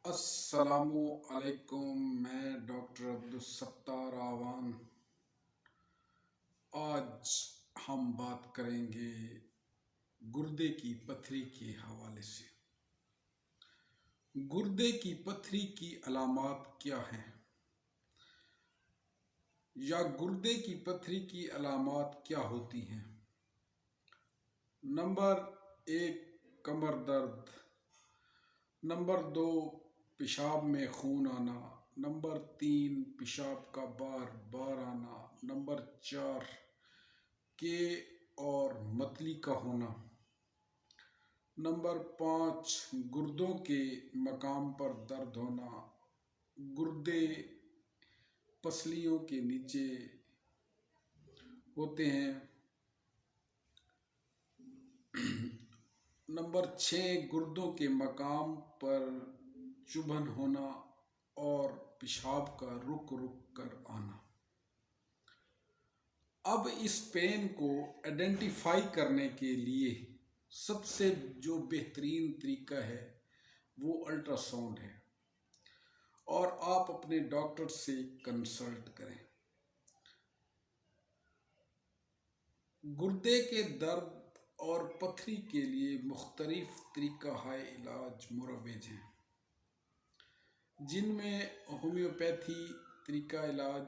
السلام علیکم، میں ڈاکٹر عبدالستار آوان۔ آج ہم بات کریں گے گردے کی پتھری کے حوالے سے۔ گردے کی پتھری کی علامات کیا ہیں یا گردے کی پتھری کی علامات کیا ہوتی ہیں؟ نمبر 1، کمر درد۔ نمبر 2، پیشاب میں خون آنا۔ نمبر 3، پیشاب کا بار بار آنا۔ نمبر 4، کے اور متلی کا ہونا۔ نمبر 5، گردوں کے مقام پر درد ہونا۔ گردے پسلیوں کے نیچے ہوتے ہیں۔ نمبر 6، گردوں کے مقام پر چبھن ہونا اور پیشاب کا رک رک کر آنا۔ اب اس پین کو آئیڈینٹیفائی کرنے کے لیے سب سے جو بہترین طریقہ ہے وہ الٹرا ساؤنڈ ہے، اور آپ اپنے ڈاکٹر سے کنسلٹ کریں۔ گردے کے درد اور پتھری کے لیے مختلف طریقہ علاج مروج ہیں، جن میں ہومیوپیتھی طریقہ علاج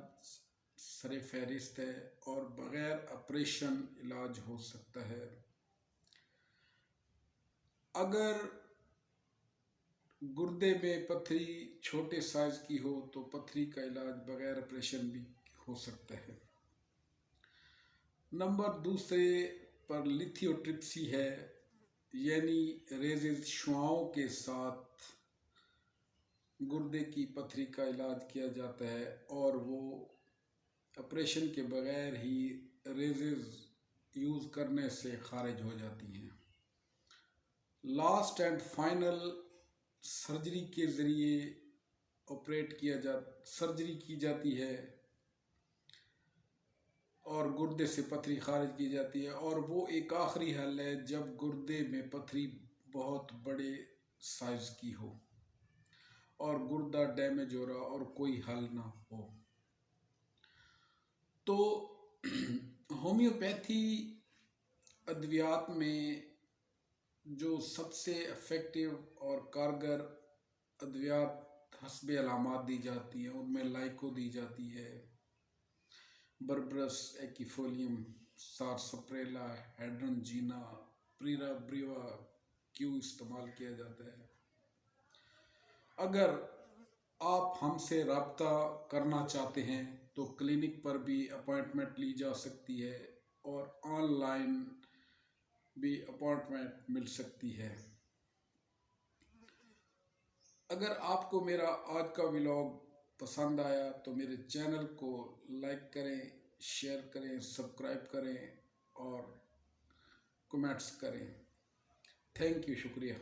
سر فہرست ہے اور بغیر آپریشن علاج ہو سکتا ہے۔ اگر گردے میں پتھری چھوٹے سائز کی ہو تو پتھری کا علاج بغیر آپریشن بھی ہو سکتا ہے۔ نمبر 2 پر لیتھیوٹرپسی ہے، یعنی ریزز شعاعوں کے ساتھ گردے کی پتھری کا علاج کیا جاتا ہے، اور وہ آپریشن کے بغیر ہی ریزز یوز کرنے سے خارج ہو جاتی ہیں۔ لاسٹ اینڈ فائنل سرجری کے ذریعے سرجری کی جاتی ہے اور گردے سے پتھری خارج کی جاتی ہے، اور وہ ایک آخری حل ہے جب گردے میں پتھری بہت بڑے سائز کی ہو اور گردہ ڈیمیج ہو رہا اور کوئی حل نہ ہو۔ تو ہومیوپیتھی ادویات میں جو سب سے ایفیکٹو اور کارگر ادویات حسب علامات دی جاتی ہیں، ان میں لائکو دی جاتی ہے، بربرس، ایکیفولیم، سارسپریلا، ہیڈرنجینا، پریرا بریوا کیو استعمال کیا جاتا ہے۔ اگر آپ ہم سے رابطہ کرنا چاہتے ہیں تو کلینک پر بھی اپائنٹمنٹ لی جا سکتی ہے، اور آن لائن بھی اپائنٹمنٹ مل سکتی ہے۔ اگر آپ کو میرا آج کا ولاگ پسند آیا تو میرے چینل کو لائک کریں، شیئر کریں، سبسکرائب کریں اور کمنٹس کریں۔ تھینک یو، شکریہ۔